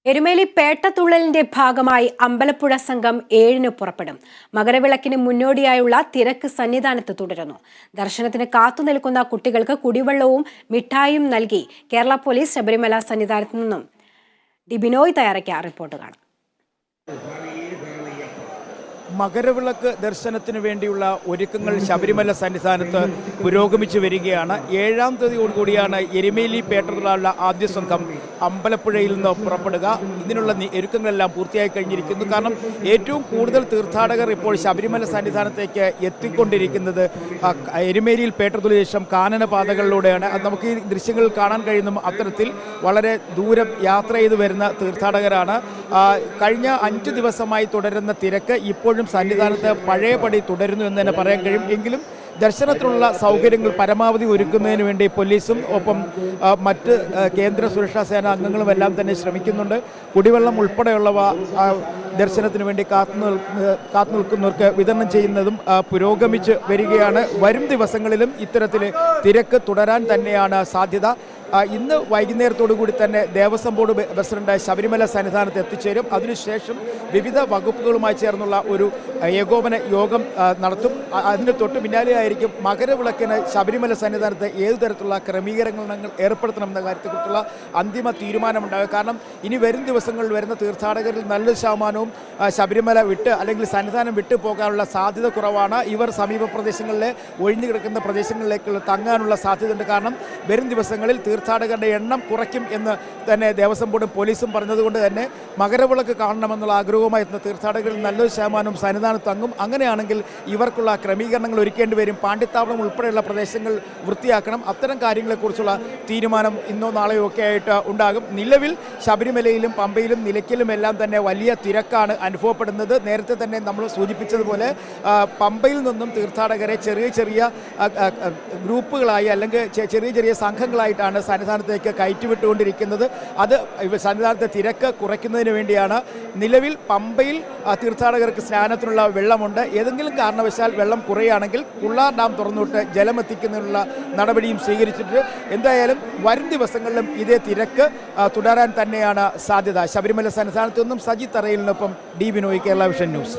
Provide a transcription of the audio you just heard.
എരുമേലി പേട്ടതുള്ളലിന്റെ ഭാഗമായി അമ്പലപ്പുഴ സംഘം 7-ന് പുറപ്പെടും. മകരവിളക്കിന് മുന്നോടിയായുള്ള തിരക്ക് സന്നിധാനത്ത് തുടരുന്നു. ദർശനത്തിന് കാത്തുനിൽക്കുന്ന കുട്ടികൾക്ക് കുടിവെള്ളവും മിഠായിയും നൽകി കേരള പോലീസ്. ശബരിമല സന്നിധാനത്ത് നിന്നും ഡിബിനോയ് തയ്യാറാക്കിയ റിപ്പോർട്ട് കാണാം. മകരവിളക്ക് ദർശനത്തിന് വേണ്ടിയുള്ള ഒരുക്കങ്ങൾ ശബരിമല സന്നിധാനത്ത് പുരോഗമിച്ചു വരികയാണ്. 7-ാം തീയതിയോടുകൂടിയാണ് എരുമേലി പേട്ടതുള്ളലുള്ള ആദ്യ സംഘം അമ്പലപ്പുഴയിൽ നിന്ന് പുറപ്പെടുക. ഇതിനുള്ള ഒരുക്കങ്ങളെല്ലാം പൂർത്തിയായി കഴിഞ്ഞിരിക്കുന്നു. കാരണം ഏറ്റവും കൂടുതൽ തീർത്ഥാടകർ ഇപ്പോൾ ശബരിമല സന്നിധാനത്തേക്ക് എത്തിക്കൊണ്ടിരിക്കുന്നത് എരുമേലിയിൽ പേട്ടതുള്ള ശേഷം കാനനപാതകളിലൂടെയാണ്. അത് നമുക്ക് ഈ ദൃശ്യങ്ങളിൽ കാണാൻ കഴിയുന്ന അത്തരത്തിൽ വളരെ ദൂരം യാത്ര ചെയ്ത് വരുന്ന തീർത്ഥാടകരാണ്. കഴിഞ്ഞ 5 ദിവസമായി തുടരുന്ന തിരക്ക് ഇപ്പോഴും സന്നിധാനത്ത് പഴയപടി തുടരുന്നു എന്ന് തന്നെ പറയാൻ കഴിയും. എങ്കിലും ദർശനത്തിനുള്ള സൗകര്യങ്ങൾ പരമാവധി ഒരുക്കുന്നതിന് വേണ്ടി പോലീസും ഒപ്പം മറ്റ് കേന്ദ്ര സുരക്ഷാ സേന അംഗങ്ങളും എല്ലാം തന്നെ ശ്രമിക്കുന്നുണ്ട്. കുടിവെള്ളം ഉൾപ്പെടെയുള്ളവ ദർശനത്തിന് വേണ്ടി കാത്തു നിൽക്കുന്നവർക്ക് വിതരണം ചെയ്യുന്നതും പുരോഗമിച്ച് വരികയാണ്. വരും ദിവസങ്ങളിലും ഇത്തരത്തിൽ തിരക്ക് തുടരാൻ തന്നെയാണ് സാധ്യത. ഇന്ന് വൈകുന്നേരത്തോടു കൂടി തന്നെ ദേവസ്വം ബോർഡ് പ്രസിഡന്റ് ശബരിമല സന്നിധാനത്ത് എത്തിച്ചേരും. അതിനുശേഷം വിവിധ വകുപ്പുകളുമായി ചേർന്നുള്ള ഒരു ഏകോപന യോഗം നടത്തും. അതിന് തൊട്ട് പിന്നാലെയായിരിക്കും മകരവിളക്കിന് ശബരിമല സന്നിധാനത്ത് ഏതു തരത്തിലുള്ള ക്രമീകരണങ്ങൾ ഏർപ്പെടുത്തണമെന്ന കാര്യത്തെക്കുറിച്ചുള്ള അന്തിമ തീരുമാനമുണ്ടാകും. കാരണം ഇനി വരും ദിവസങ്ങളിൽ വരുന്ന തീർത്ഥാടകരിൽ നല്ലൊരു ശതമാനവും ശബരിമല വിട്ട് അല്ലെങ്കിൽ സന്നിധാനം വിട്ടു പോകാനുള്ള സാധ്യത കുറവാണ്. ഇവർ സമീപ പ്രദേശങ്ങളിലെ ഒഴിഞ്ഞു കിടക്കുന്ന പ്രദേശങ്ങളിലേക്ക് തങ്ങാനുള്ള സാധ്യതയുണ്ട്. കാരണം വരും ദിവസങ്ങളിൽ തീർത്ഥാടകരുടെ എണ്ണം കുറയ്ക്കും എന്ന് തന്നെ ദേവസ്വം ബോർഡും പോലീസും പറഞ്ഞതുകൊണ്ട് തന്നെ മകരവിളക്ക് കാണണമെന്നുള്ള ആഗ്രഹവുമായി എത്തുന്ന തീർത്ഥാടകരിൽ നല്ലൊരു ശതമാനം സന്നിധാനത്ത് തങ്ങും. അങ്ങനെയാണെങ്കിൽ ഇവർക്കുള്ള ക്രമീകരണങ്ങൾ ഒരുക്കേണ്ടി വരും. പാണ്ഡിത്താവളം ഉൾപ്പെടെയുള്ള പ്രദേശങ്ങൾ വൃത്തിയാക്കണം. അത്തരം കാര്യങ്ങളെക്കുറിച്ചുള്ള തീരുമാനം ഇന്നോ നാളെയോ ഒക്കെ ആയിട്ട് ഉണ്ടാകും. നിലവിൽ ശബരിമലയിലും പമ്പയിലും നിലയ്ക്കലും എല്ലാം തന്നെ വലിയ തിരക്കാണ് അനുഭവപ്പെടുന്നത്. നേരത്തെ തന്നെ നമ്മൾ സൂചിപ്പിച്ചതുപോലെ പമ്പയിൽ നിന്നും തീർത്ഥാടകരെ ചെറിയ ചെറിയ ഗ്രൂപ്പുകളായി അല്ലെങ്കിൽ ചെറിയ ചെറിയ സംഘങ്ങളായിട്ടാണ് സന്നിധാനത്തേക്ക് കയറ്റിവിട്ടുകൊണ്ടിരിക്കുന്നത്. അത് സന്നിധാനത്തെ തിരക്ക് കുറയ്ക്കുന്നതിന് വേണ്ടിയാണ്. നിലവിൽ പമ്പയിൽ തീർത്ഥാടകർക്ക് സ്നാനത്തിനുള്ള വെള്ളമുണ്ട്. ഏതെങ്കിലും കാരണവശാൽ വെള്ളം കുറയുകയാണെങ്കിൽ കുള്ളാർ ഡാം തുറന്നുവിട്ട് ജലമെത്തിക്കുന്നതിനുള്ള നടപടിയും സ്വീകരിച്ചിട്ട് എന്തായാലും വരും ദിവസങ്ങളിലും ഇതേ തിരക്ക് തുടരാൻ തന്നെയാണ് സാധ്യത. ശബരിമല സന്നിധാനത്തു നിന്നും സജിത് തറയിലിനൊപ്പം ഡിബിനോയ്, കേരള വിഷൻ ന്യൂസ്.